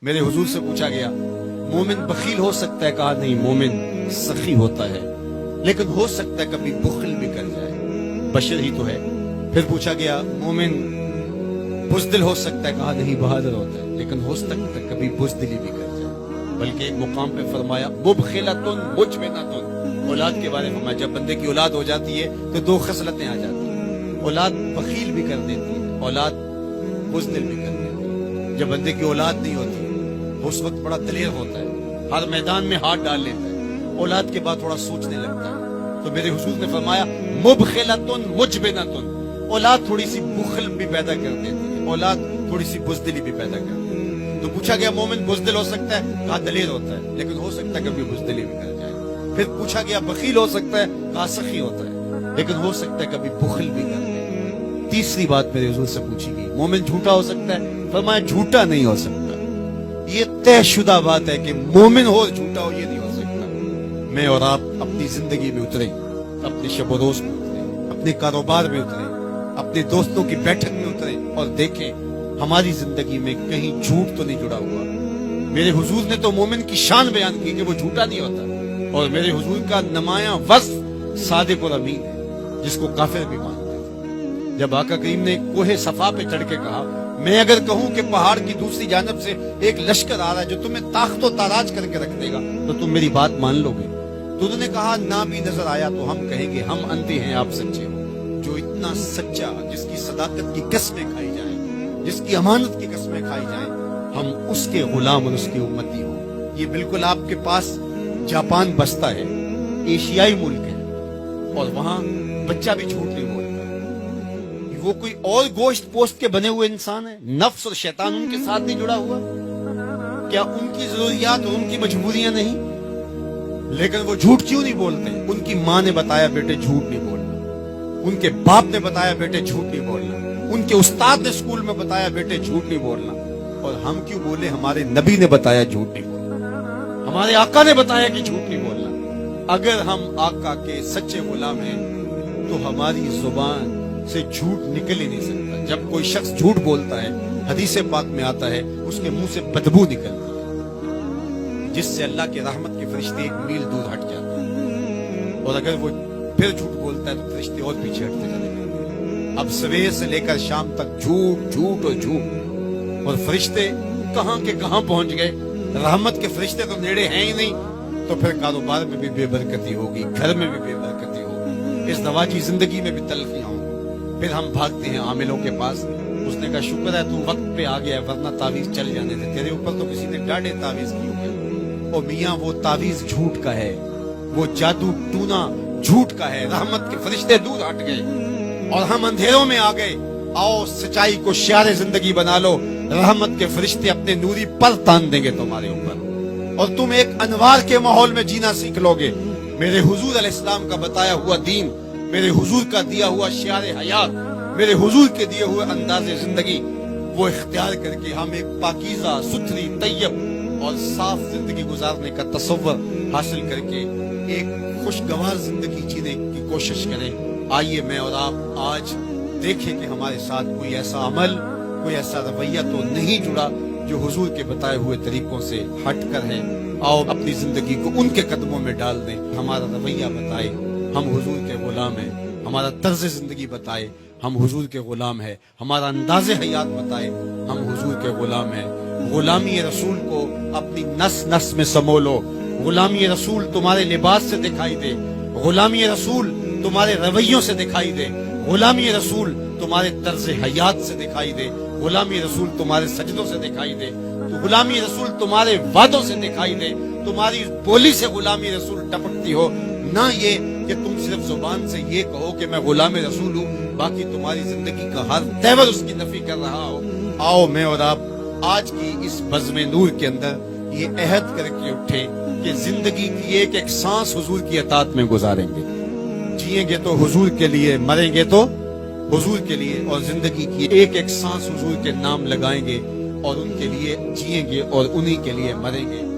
मेरे हुजूर से पूछा गया, मोमिन बखील हो सकता है? कहा नहीं, मोमिन सखी होता है, लेकिन हो सकता है कभी बुखल भी कर जाए, बशर ही तो है। फिर पूछा गया, मोमिन बुज़दिल हो सकता है? कहा नहीं, बहादुर होता है, लेकिन हो सकता है कभी बुज़दिली भी कर जाए। बल्कि एक मुकाम पे फरमाया, मुबखिलतुन मुजबिनतुन, औलाद के बारे में फरमाया, जब बंदे की औलाद हो जाती है तो दो खसलतें आ जाती हैं, औलाद बखील भी कर देती है, औलाद बुज़दिल भी कर देती है। जब बंदे की औलाद नहीं होती उस वक्त बड़ा दलेर होता है, हर मैदान में हाथ डाल लेता है, औलाद के बाद थोड़ा सोचने लगता है। तो मेरे हुजूर ने फरमाया, मुबखिलतुन मुजबिनतुन, औलाद थोड़ी सी बुखल भी पैदा कर देती है, औलाद थोड़ी सी बुज़दिली भी पैदा कर देती है। तो पूछा गया, मोमिन बुज़दिल हो सकता है? कहा दलेर होता है, लेकिन हो सकता है कभी बुज़दिली भी कर जाए। फिर पूछा गया, बखील हो सकता है? कहा सखी होता है, लेकिन हो सकता है कभी बुखल भी कर जाए। तीसरी बात मेरे हुजूर से पूछी गई, मोमिन झूठा हो सकता है? फरमाया, झूठा नहीं हो सकता। ये तयशुदा बात है कि मोमिन हो झूठा हो, ये नहीं हो सकता। मैं और आप अपनी जिंदगी में उतरे, अपने शब रोज में उतरे, अपने कारोबार में उतरे, अपने दोस्तों की बैठक में उतरे और देखें हमारी जिंदगी में कहीं झूठ तो नहीं जुड़ा हुआ। मेरे हुजूर ने तो मोमिन की शान बयान की कि वो झूठा नहीं होता, और मेरे हुजूर का नमाया वस्फ सादिक और अमीन है, जिसको काफिर भी मानते थे। जब आका करीम ने कोहे सफा पे चढ़ के कहा, मैं अगर कहूं कि पहाड़ की दूसरी जानब से एक लश्कर आ रहा है जो तुम्हें ताख्तो ताराज करके रख देगा, तो तुम मेरी बात मान लोगे? तो उन्होंने कहा, ना भी नजर आया तो हम कहेंगे हम अंधे हैं, आप सच्चे हो। जो इतना सच्चा, जिसकी सदाकत की कस्में खाई जाएं, जिसकी अमानत की कस्में खाई जाएं, हम उसके गुलाम और उसकी उम्मती हो। ये बिल्कुल आपके पास जापान बसता है, एशियाई मुल्क है, और वहां बच्चा भी झूठ नहीं बोलता। वो कोई और गोश्त पोस्ट के बने हुए इंसान है, नफ्स और शैतान उनके साथ नहीं जुड़ा हुआ? क्या उनकी जरूरियात और उनकी मजबूरियां नहीं? लेकिन वो झूठ क्यों नहीं बोलते? उनकी माँ ने बताया, बेटे झूठ नहीं बोलना, उनके बाप ने बताया, बेटे झूठ नहीं बोलना, उनके उस्ताद ने स्कूल में बताया, बेटे झूठ नहीं बोलना। और हम क्यों बोले? हमारे नबी ने बताया झूठ नहीं बोलना, हमारे आका ने बताया कि झूठ नहीं बोलना। अगर हम आका के सच्चे गुलाम हैं तो हमारी जुबान से झूठ निकल ही नहीं सकता। जब कोई शख्स झूठ बोलता है, हदीस पाक में आता है, उसके मुंह से बदबू निकलती है, जिससे अल्लाह के रहमत के फरिश्ते एक मील दूर हट जाते हैं। और अगर वो फिर झूठ बोलता है तो फरिश्ते और पीछे हटते चले जाते हैं। अब सवेर से लेकर शाम तक झूठ झूठ और झूठ, और फरिश्ते कहां के कहां पहुंच गए। रहमत के फरिश्ते तो नेड़े हैं ही नहीं, तो फिर कारोबार में भी बेबरकती होगी, घर में भी बेबरकती होगी, इस दवाजी जिंदगी में भी तलखियां होंगी। फिर हम भागते हैं आमिलों के पास, उसने कहा, शुक्र है तू वक्त पे आ गया, वरना तावीज चल जाने थे तेरे ऊपर, तो किसी ने डाढ़े तावीज की होगी। और मियाँ वो तावीज झूठ का है, वो जादू टूना झूठ का है। रहमत के फरिश्ते दूर हट गए और हम अंधेरों में आ गए। आओ सच्चाई को शियारे जिंदगी बना लो, रहमत के फरिश्ते अपने नूरी पर तान देंगे तुम्हारे ऊपर, और तुम एक अनवार के माहौल में जीना सीख लोगे। मेरे हुजूर अलैहिस्सलाम का बताया हुआ दीन, मेरे हुजूर का दिया हुआ शियारे हयात, मेरे हुजूर के दिए हुए अंदाज़े जिंदगी, वो इख्तियार करके हम एक पाकीज़ा, सुथरी, तैयब और साफ जिंदगी गुजारने का तसव्वुर हासिल करके एक खुशगवार जिंदगी जीने की कोशिश करें। आइए मैं और आप आज देखें कि हमारे साथ कोई ऐसा अमल, कोई ऐसा रवैया तो नहीं जुड़ा जो हुजूर के बताए हुए तरीकों से हटकर है। आओ अपनी जिंदगी को उनके कदमों में डाल दें। हमारा रवैया बताए हम हुजूर के गुलाम हैं, हमारा तर्ज जिंदगी बताए हम हुजूर के गुलाम हैं, हमारा अंदाज़े हयात बताए हम हुजूर के गुलाम हैं। गुलामी रसूल को अपनी नस नस में समो लो। गुलामी रसूल तुम्हारे लिबास से दिखाई दे, गुलामी रसूल तुम्हारे रवैयों से दिखाई दे, गुलामी रसूल तुम्हारे तर्ज हयात से दिखाई दे, गुलामी रसूल तुम्हारे सजदों से दिखाई दे, तो गुलामी रसूल तुम्हारे वादों से दिखाई दे। तुम्हारी बोली से गुलामी रसूल टपकती हो, ना ये कि तुम सिर्फ जुबान से ये कहो कि मैं गुलाम रसूल हूँ, बाकी तुम्हारी जिंदगी का हर तेवर उसकी नफी कर रहा हो। आओ मैं और आप आज की इस बज़्म नूर के अंदर ये अहद करके उठे कि जिंदगी की एक एक सांस हुजूर की अतात में गुजारेंगे। जिएंगे तो हुजूर के लिए, मरेंगे तो हुजूर के लिए, और जिंदगी की एक एक सांस हुजूर के नाम लगाएंगे और उनके लिए जिएंगे और उन्हीं के लिए मरेंगे।